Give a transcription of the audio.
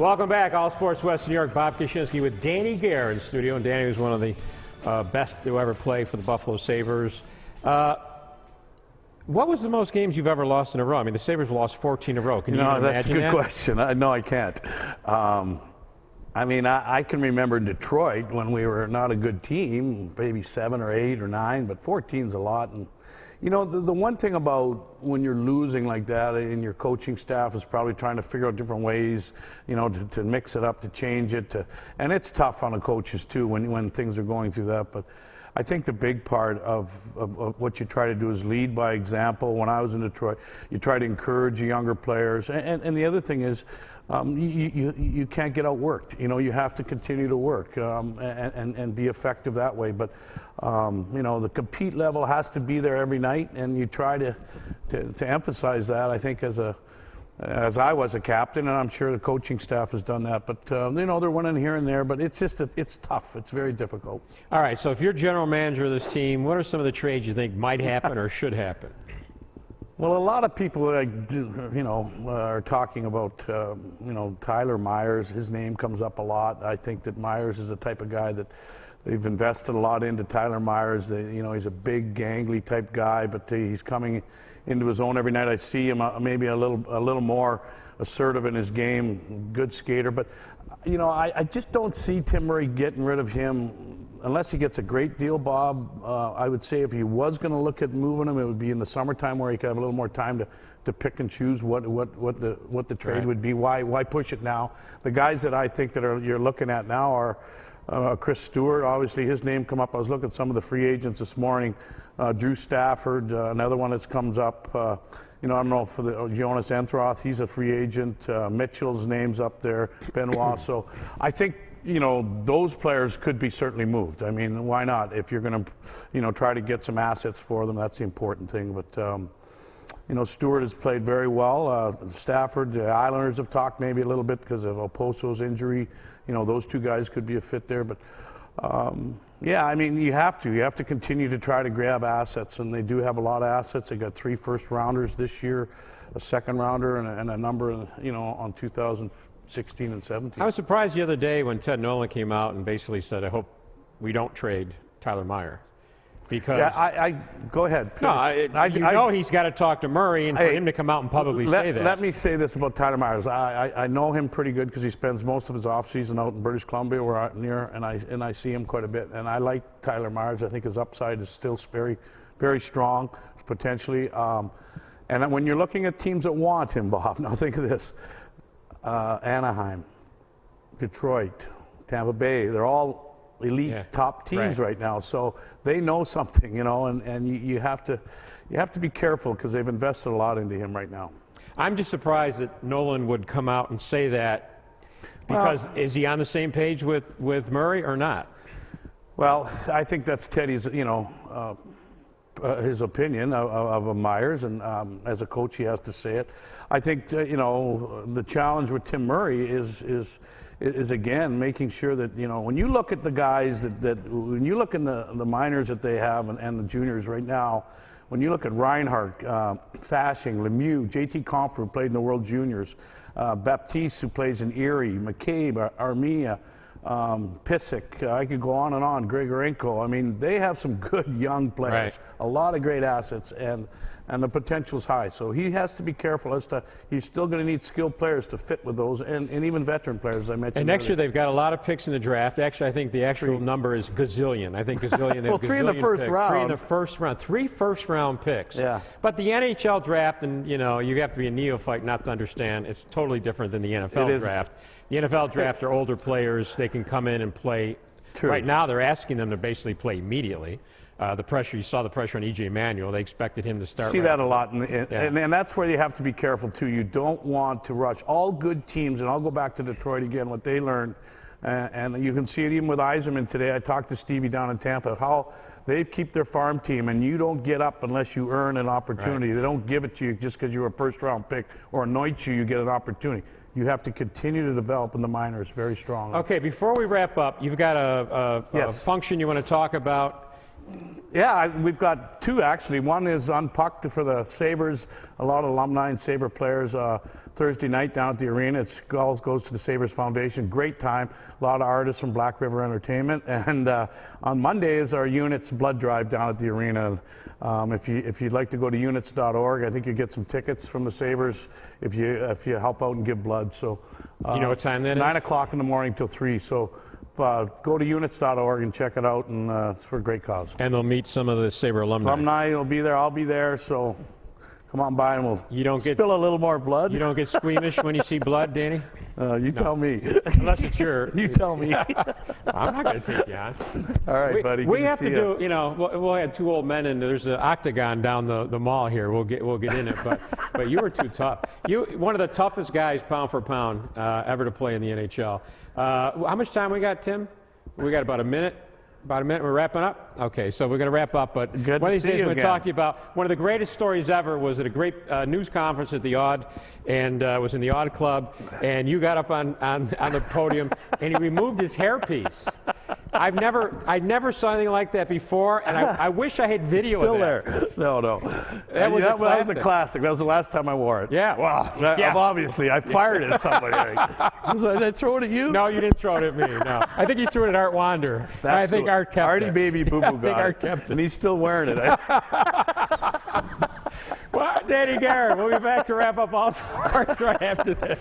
Welcome back, All Sports West New York. Bob Kaczynski with Danny Gare in studio, and Danny was one of the best to ever play for the Buffalo Sabres. What was the most games you've ever lost in a row? I mean, the Sabres lost 14 in a row. Can you imagine that? That's a good question. No, I can't. I mean, I can remember Detroit when we were not a good team, maybe 7 or 8 or 9, but 14's a lot. And you know, the one thing about when you're losing like that, and your coaching staff is probably trying to figure out different ways, you know, to mix it up, to change it, and it's tough on the coaches too when things are going through that. But I think the big part of what you try to do is lead by example. When I was in Detroit, you try to encourage younger players, and the other thing is, you can't get outworked. You know, you have to continue to work and be effective that way. But you know, the compete level has to be there every night, and you try to emphasize that. I think as I was a captain, and I'm sure the coaching staff has done that. But you know, they're winning here and there, but it's just it's tough. It's very difficult. All right. So if you're general manager of this team, what are some of the trades you think might happen or should happen? Well, a lot of people, you know, are talking about, you know, Tyler Myers. His name comes up a lot. I think that Myers is the type of guy that they've invested a lot into. Tyler Myers, you know, he's a big, gangly type guy, but he's coming into his own every night. I see him maybe a little more assertive in his game, good skater. But, you know, I just don't see Tim Murray getting rid of him unless he gets a great deal, Bob. I would say if he was going to look at moving him, it would be in the summertime where he could have a little more time to pick and choose what the trade would be. Why push it now? The guys that I think that you're looking at now are Chris Stewart. Obviously, his name come up. I was looking at some of the free agents this morning. Drew Stafford, another one that comes up. You know, I don't know for the Jonas Enthroth, he's a free agent. Mitchell's name's up there. Benoit. So I think, you know, those players could be certainly moved. I mean, why not? If you're going to, you know, try to get some assets for them, that's the important thing. But, you know, Stewart has played very well. Stafford, the Islanders have talked maybe a little bit because of Oposo's injury. You know, those two guys could be a fit there. But, yeah, I mean, you have to continue to try to grab assets, and they do have a lot of assets. They got 3 first-rounders this year, a 2nd-rounder, and a number, you know, on 2016 and 17. I was surprised the other day when Ted Nolan came out and basically said, I hope we don't trade Tyler Meyer. Because yeah, go ahead. No, I know he's got to talk to Murray, and for him to come out and publicly say that. Let me say this about Tyler Myers. I know him pretty good because he spends most of his offseason out in British Columbia, where I'm near, and I see him quite a bit. And I like Tyler Myers. I think his upside is still very, very strong, potentially. And when you're looking at teams that want him, Bob, now think of this. Anaheim, Detroit, Tampa Bay, they're all elite top teams right now, so they know something, you know, and you have to be careful because they've invested a lot into him right now. I'm just surprised that Nolan would come out and say that, because is he on the same page with Murray or not? Well, I think that's Teddy's, you know, his opinion of Myers, and as a coach he has to say it. I think you know, the challenge with Tim Murray is again making sure that, you know, when you look at the guys when you look in the minors that they have and the juniors right now, when you look at Reinhart, Fashing, Lemieux, JT Compher, who played in the World Juniors, Baptiste, who plays in Erie, McCabe, Armia, Pissick, I could go on and on, Grigorenko. I mean, they have some good young players, a lot of great assets, and the potential's high. So he has to be careful as to, he's still going to need skilled players to fit with those, and even veteran players, as I mentioned. And next year they've got a lot of picks in the draft. Actually, I think the actual number is gazillion. I think gazillion. Well, 3 in the first round. 3 in the first round. 3 first-round picks. Yeah. But the NHL draft, and you know, you have to be a neophyte not to understand, it's totally different than the NFL draft. The NFL draft are older players. They can come in and play. Right now, they're asking them to basically play immediately. The pressure, you saw the pressure on E.J. Manuel. They expected him to start. See that a lot, and that's where you have to be careful too. You don't want to rush. All good teams, and I'll go back to Detroit again, what they learned, and you can see it even with Yzerman today. I talked to Stevie down in Tampa, how they keep their farm team, and you don't get up unless you earn an opportunity. They don't give it to you just because you're a first-round pick or anoint you get an opportunity. You have to continue to develop in the minors very strongly. Okay, before we wrap up, you've got a function you want to talk about. Yeah, we've got 2 actually. One is unpucked for the Sabres a lot of alumni and Sabre players. Thursday night down at the arena, it all goes to the Sabres Foundation. Great time. A lot of artists from Black River Entertainment. And on Monday is our Units blood drive down at the arena. If you'd like to go to units.org, I think you get some tickets from the Sabres if you help out and give blood. So you know what time that is? 9 o'clock in the morning till 3. So go to units.org and check it out, and it's for a great cause. And they'll meet some of the Sabre alumni. Alumni will be there. I'll be there. So come on by and we'll spill a little more blood. You don't get squeamish when you see blood, Danny? You tell me. Unless it's your... You tell me. I'm not going to take you on. All right, buddy. We have to do, you know, we'll have 2 old men, and there's an octagon down the mall here. We'll get in it, but you were too tough. You one of the toughest guys, pound for pound, ever to play in the NHL. How much time we got, Tim? We got about a minute. About a minute, we're wrapping up? Okay, so we're going to wrap up, but one of these days we're going to talk to you about one of the greatest stories ever was at a great news conference at the Odd, and was in the Odd Club, and you got up on the podium, and he removed his hairpiece. I never saw anything like that before, and I wish I had video Still of that. there. No. That was a classic. That was the last time I wore it. Yeah, well, yeah. Obviously, I fired it at somebody. Did I throw it at you? No, you didn't throw it at me, no. I think you threw it at Art Wander. I think Art kept Artie it. Baby Boo Boo got Art kept it. And he's still wearing it. Well, Danny Gare, we'll be back to wrap up all sports right after this.